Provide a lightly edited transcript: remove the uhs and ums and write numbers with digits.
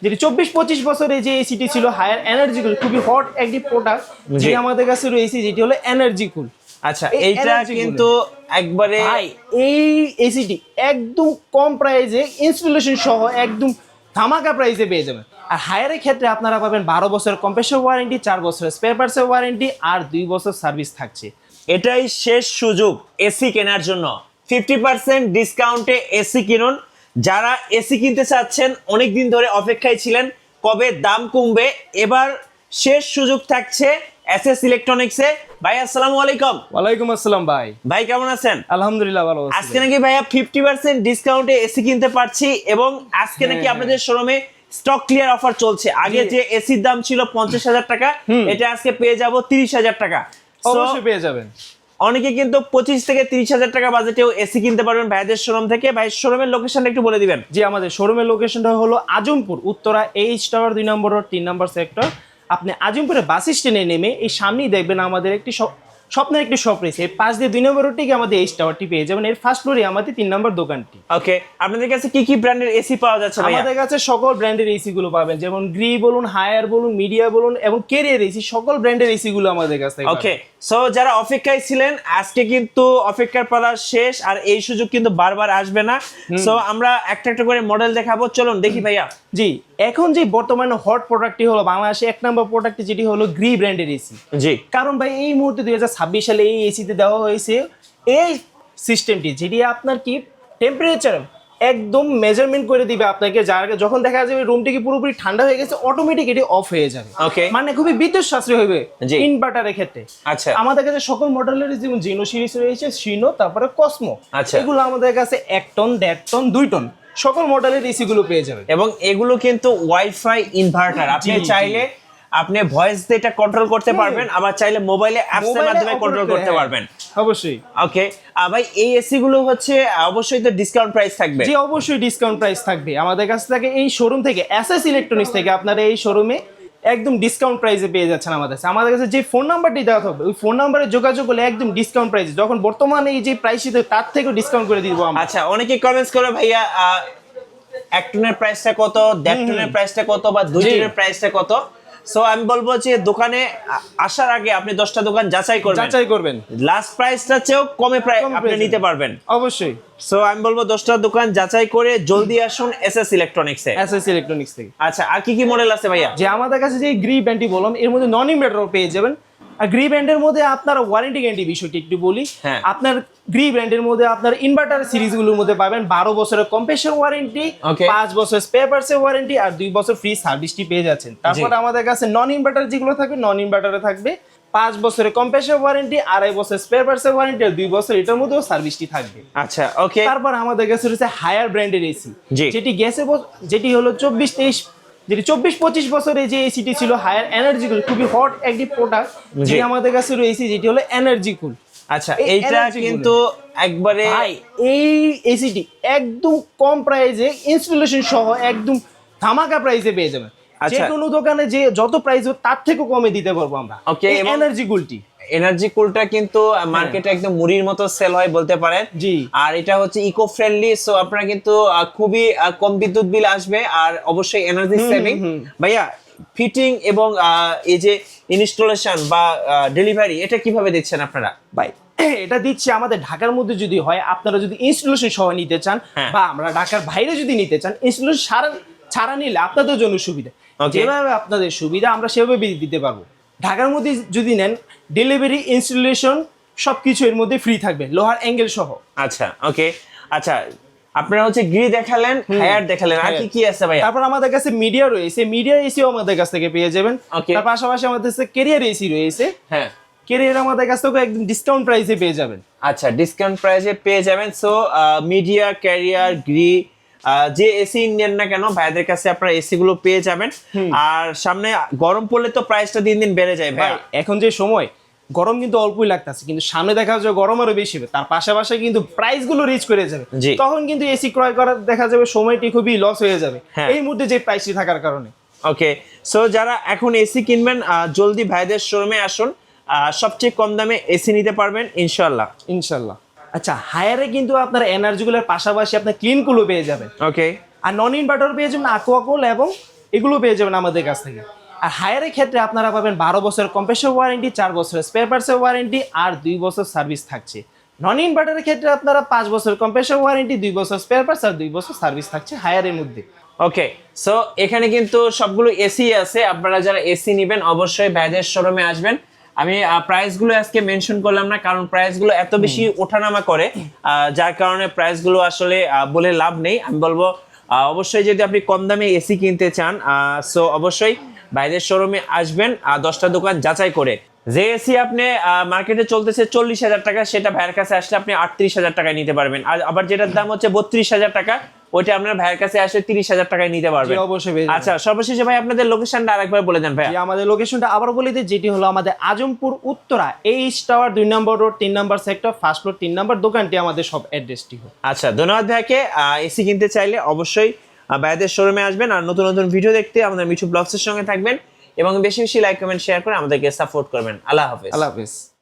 যেটি 24-25 বছরে যে এসিটি ছিল হায়ার এনার্জি কুল, খুবই হট একটি প্রোডাক্ট যেটি আমাদের কাছে রয়েছে, যেটি হলো এনার্জি কুল। আচ্ছা, এইটা কিন্তু একবারে ভাই এই এসিটি একদম কম প্রাইসে ইনস্টলেশন সহ একদম ধামাকা প্রাইসে পেয়ে যাবেন। আর হায়ারের ক্ষেত্রে আপনারা পাবেন 12 বছরের কম্প্রেসর ওয়ারেন্টি, 4 বছরের স্পেয়ার পার্টসের ওয়ারেন্টি আর 2 বছর সার্ভিস থাকছে। এটাই শেষ সুযোগ এসি কেনার জন্য। 50% ডিসকাউন্টে এসি কিনুন। যারা এসি কিনতে চাচ্ছেন, অনেকদিন ধরে অপেক্ষায় ছিলেন কবে দাম কমবে, এবার শেষ সুযোগ থাকছে এসএস ইলেকট্রনিক্সে। ভাই আসসালামু আলাইকুম। ওয়ালাইকুম আসসালাম ভাই। ভাই কেমন আছেন? আলহামদুলিল্লাহ ভালো আছি। আজকে নাকি ভাইয়া 50% ডিসকাউন্টে এসি কিনতে পারছি, এবং আজকে নাকি আপনাদের শোরুমে স্টক ক্লিয়ার অফার চলছে। আগে যে এসির দাম ছিল 50,000 টাকা, এটা আজকে পেয়ে যাব 30,000 টাকা। অবশ্যই পেয়ে যাবেন। অনেকে কিন্তু 25 থেকে 30,000 টাকা বাজেটেও এসি কিনতে পারবেন ভাইদের শোরুম থেকে। ভাই শোরুমের লোকেশনটা একটু বলে দিবেন। জি, আমাদের শোরুমের লোকেশনটা হলো আজমপুর উত্তরা এইচ টাওয়ার 2 নম্বর রোড 3 নম্বর সেক্টর। আপনি আজমপুরের বাস স্ট্যান্ডে নেমে এই সামনেই দেখবেন আমাদের একটি স্বপ্নের একটি শপ রয়েছে। এর পাশ দিয়ে 2 নম্বর রোড থেকে আমাদের এইচ টাওয়ারটি পেয়ে যাবেন। এর ফার্স্ট ফ্লোরে আমাদের 3 নম্বর দোকানটি। ওকে, আপনাদের কাছে কি কি ব্র্যান্ডের এসি পাওয়া যাচ্ছে ভাইয়া? আমাদের কাছে সকল ব্র্যান্ডের এসি গুলো পাবেন, যেমন গ্রি বলুন, হায়ার বলুন, মিডিয়া বলুন এবং কেরিয়ার এসি, সকল ব্র্যান্ডের এসি গুলো আমাদের কাছে পাবেন। ওকে, সো যারা অপেক্ষায় ছিলেন, আজকে কিন্তু অপেক্ষার পালা শেষ, আর এই সুযোগ কিন্তু বারবার আসবে না। সো আমরা একটা একটা করে মডেল দেখাবো, চলুন দেখি ভাইয়া। জি, এখন যে বর্তমানে হট প্রোডাক্টটি হলো বাংলাদেশে 1 নম্বর প্রোডাক্টটি, যেটি হলো গ্রি ব্র্যান্ডের এসি। জি, কারণ ভাই এই মুহূর্তে 2026 সালে এই এসিতে দেওয়া হয়েছে এই সিস্টেমটি, যেটি আপনার কি টেম্পারেচার একদম মেজারমেন্ট করে দিবে আপনাকে। যার যখন দেখা যাবে রুমটি কি পুরোপুরি ঠান্ডা হয়ে গেছে, অটোমেটিক এটি অফ হয়ে যাবে। ওকে, মানে খুবই বিদ্যুৎ সাশ্রয় হবে জি। ইনভার্টারের ক্ষেত্রে। আচ্ছা, আমাদের কাছে সকল মডেলের যেমন জিনো সিরিজ রয়েছে, সিনো, তারপরে কসমো, আচ্ছা। এগুলো আমাদের কাছে 1 টন, 1.5 টন, 2 টন সকল মডেলের এসি গুলো পেয়ে যাবেন। এবং এগুলো কিন্তু ওয়াইফাই ইনভার্টার। আপনি চাইলে আপনি ভয়েস দিয়ে এটা কন্ট্রোল করতে পারবেন, আবার চাইলে মোবাইলে অ্যাপস এর মাধ্যমে কন্ট্রোল করতে পারবেন। অবশ্যই। ওকে, ভাই এই এসি গুলো হচ্ছে অবশ্যই তো ডিসকাউন্ট প্রাইস থাকবে। জি, অবশ্যই ডিসকাউন্ট প্রাইস থাকবে আমাদের কাছ থেকে। এই শোরুম থেকে এসএস ইলেকট্রনিক্স থেকে আপনারা এই শোরুমে একদম ডিসকাউন্ট প্রাইসে পেয়ে যাচ্ছেন আমাদের কাছে যে ফোন নাম্বারটি দেওয়া থাকবে, ওই ফোন নাম্বারে যোগাযোগ করলে একদম ডিসকাউন্ট প্রাইস, যখন বর্তমানে এই যে প্রাইস তার থেকেও ডিসকাউন্ট করে দিব আমরা। আচ্ছা, অনেকে কমেন্টস করে ভাইয়া 1 টনের প্রাইসটা কত, 1.5 টনের প্রাইসটা কত, বা 2 টনের প্রাইসটা কত। সো আমি বলবো যে দোকানে আসার আগে আপনি 10টা দোকান যাচাই করবেন, লাস্ট প্রাইসটা চেয়েও কমে আপনি নিতে পারবেন অবশ্যই। সো আমি বলবো 10টা দোকান যাচাই করে জলদি আসুন এসএস ইলেকট্রনিক্সে। এসএস ইলেকট্রনিক্স থেকে। আচ্ছা, আর কি কি মডেল আছে ভাইয়া? যে আমাদের কাছে যে গ্রি ব্যান্ডটি বললাম, এর মধ্যে নন ইনভার্টারও পেয়ে যাবেন। আর গ্রি ব্র্যান্ডের মধ্যে আপনার ওয়ারেন্টি গ্যারান্টি বিষয়টি একটু বলি। আপনার গ্রি ব্র্যান্ডের মধ্যে আপনার ইনভার্টার সিরিজগুলোর মধ্যে পাবেন 12 বছরের কম্প্রেসর ওয়ারেন্টি, 5 বছর স্পেয়ার পার্টসের ওয়ারেন্টি আর 2 বছর ফ্রি সার্ভিসটি পেয়ে যাচ্ছেন। তারপর আমাদের কাছে নন ইনভার্টার যেগুলো থাকবে, নন ইনভার্টারে থাকবে 5 বছরের কম্প্রেসর ওয়ারেন্টি, 2.5 বছর স্পেয়ার পার্টসের ওয়ারেন্টি আর 2 বছর এটার মধ্যেও সার্ভিসটি থাকবে। আচ্ছা, ওকে। তারপর আমাদের কাছে রয়েছে হায়ার ব্র্যান্ডের এসি, যেটি হলো 24-25 বছরে যে এসিটি ছিল হায়ার এনার্জি কুল, খুবই হট একটি প্রোডাক্ট যেটি আমাদের কাছে রয়েছে, যেটি হলো এনার্জি কুল। আচ্ছা, এইটা কিন্তু একবারে ভাই এই এসিটি একদম কম প্রাইসে ইনস্টলেশন সহ একদম ধামাকা প্রাইসে পেয়ে যাবেন। যে কোনো দোকানে যে যত প্রাইস তার থেকে কমে দিতে পারবো আমরা। ওকে, এনার্জি কুলটা কিন্তু মার্কেটে একদম মুড়ির মতো সেল হয় বলতে পারেন। জি, আর এটা হচ্ছে ইকো ফ্রেন্ডলি, সো আপনারা কিন্তু খুবই কম বিদ্যুৎ বিল আসবে, আর অবশ্যই এনার্জি সেভিং। ভাইয়া ফিটিং এবং এই যে ইনস্টলেশন বা ডেলিভারি, এটা কিভাবে দিচ্ছেন আপনারা? ভাই এটা দিচ্ছি আমাদের ঢাকার মধ্যে যদি হয়, আপনারা যদি ইনস্টলেশন সহ নিতে চান, বা আমরা ঢাকার বাইরে যদি নিতে চান, ইনস্টলেশন ছাড়া নিলে আপনাদের জন্য সুবিধা। যেভাবে আপনাদের সুবিধা আমরা সেভাবে দিতে পারবো। ঢাকার মধ্যে যদি নেন, ডেলিভারি, ইনস্টলেশন সবকিছু এর মধ্যে ফ্রি থাকবে, লোহার অ্যাঙ্গেল সহ। আচ্ছা, ওকে। আচ্ছা, আপনারা হচ্ছে গ্রি দেখালেন, হায়ার দেখালেন, আর কি কি আছে ভাই? তারপর আমাদের কাছে মিডিয়া রয়েছে, মিডিয়া এসিও আমাদের কাছ থেকে পেয়ে যাবেন। তার পাশাপাশি আমাদের কাছে কেরিয়ার এসি রয়েছে। হ্যাঁ, কেরিয়ার আমাদের কাছ থেকে একদম ডিসকাউন্ট প্রাইসে পেয়ে যাবেন। আচ্ছা, ডিসকাউন্ট প্রাইসে পেয়ে যাবেন। সো মিডিয়া, ক্যারিয়ার, গ্রি, যে এসি নেন না কেন ভাইদের কাছে আপনারা এসি গুলো পেয়ে যাবেন। আর সামনে গরম পড়লে তো প্রাইসটা দিন দিন বেড়ে যায় ভাই। এখন যে সময় গরম কিন্তু অল্পই লাগতেছে, কিন্তু সামনে দেখা যাবে গরম আরো বেশি হবে, তার পাশাপাশি কিন্তু প্রাইস গুলো রিচ করে যাবে। তখন কিন্তু এসি ক্রয় করার দেখা যাবে সময়টি খুবই লস হয়ে যাবে এই মুহূর্তে যে প্রাইসটি থাকার কারণে। ওকে, সো যারা এখন এসি কিনবেন, জলদি ভাইদের শোরুমে আসুন, সবচেয়ে কম দামে এসি নিতে পারবেন ইনশাল্লাহ। আচ্ছা, হায়ারে কিন্তু আপনার এনার্জি গুলোর পাশাপাশি আপনার ক্লিন কুলও পেয়ে যাবেন। ওকে, আর নন ইনভার্টার পেয়ে যাবেন অ্যাকোয়া কুল এবং এগুলো পেয়ে যাবেন আমাদের কাছ থেকে। আর হায়ারের ক্ষেত্রে আপনারা পাবেন 12 বছরের কম্প্রেসর ওয়ারেন্টি, 4 বছরের স্পেয়ার পার্টসের ওয়ারেন্টি আর 2 বছর সার্ভিস থাকছে। নন ইনভার্টারের ক্ষেত্রে আপনারা 5 বছর কম্প্রেসর ওয়ারেন্টি, 2 বছর স্পেয়ার পার্টস আর 2 বছর সার্ভিস থাকছে হায়ারের মধ্যে। ওকে, সো এখানে কিন্তু সবগুলো এসি আছে। আপনারা যারা এসি নেবেন অবশ্যই ভাইদের শোরুমে আসবেন। আমি প্রাইসগুলো আজকে মেনশন করলাম না, কারণ প্রাইসগুলো এত বেশি ওঠানামা করে, যার কারণে প্রাইসগুলো আসলে বলে লাভ নেই। আমি বলবো অবশ্যই যদি আপনি কম দামে এসি কিনতে চান, সো অবশ্যই ভাইদের শোরুমে আসবেন 10টা দোকান যাচাই করে। যে এসি আপনি মার্কেটে চলতেছে 40,000 টাকা, সেটা ভাইয়ের কাছে আসলে আপনি 38,000 টাকায় নিতে পারবেন। আর আবার যেটার দাম হচ্ছে 32,000 টাকা, ওইটা আপনার ভাইয়ের কাছে আসলে 30,000 টাকায় নিতে পারবেন। অবশ্যই পেয়ে যাবেন। আচ্ছা, সর্বশেষে ভাই আপনাদের লোকেশনটা আরেকবার বলে দেন ভাই। আমাদের লোকেশনটা আবার বলে দিই, যেটি হলো আমাদের আজমপুর উত্তরা এইচ টাওয়ার 2 নম্বর রোড 3 নম্বর সেক্টর, ফার্স্ট ফ্লোর 3 নম্বর দোকানটি আমাদের সব অ্যাড্রেসটি। আচ্ছা, ধন্যবাদ ভাইকে। এসি কিনতে চাইলে অবশ্যই ভাইদের শোরুমে আসবেন। আর নতুন নতুন ভিডিও দেখতে আমাদের মিঠু ব্লগসের সঙ্গে থাকবেন এবং বেশি বেশি লাইক কমেন্ট শেয়ার করে আমাদেরকে সাপোর্ট করবেন। আল্লাহ হাফেজ। আল্লাহ হাফেজ।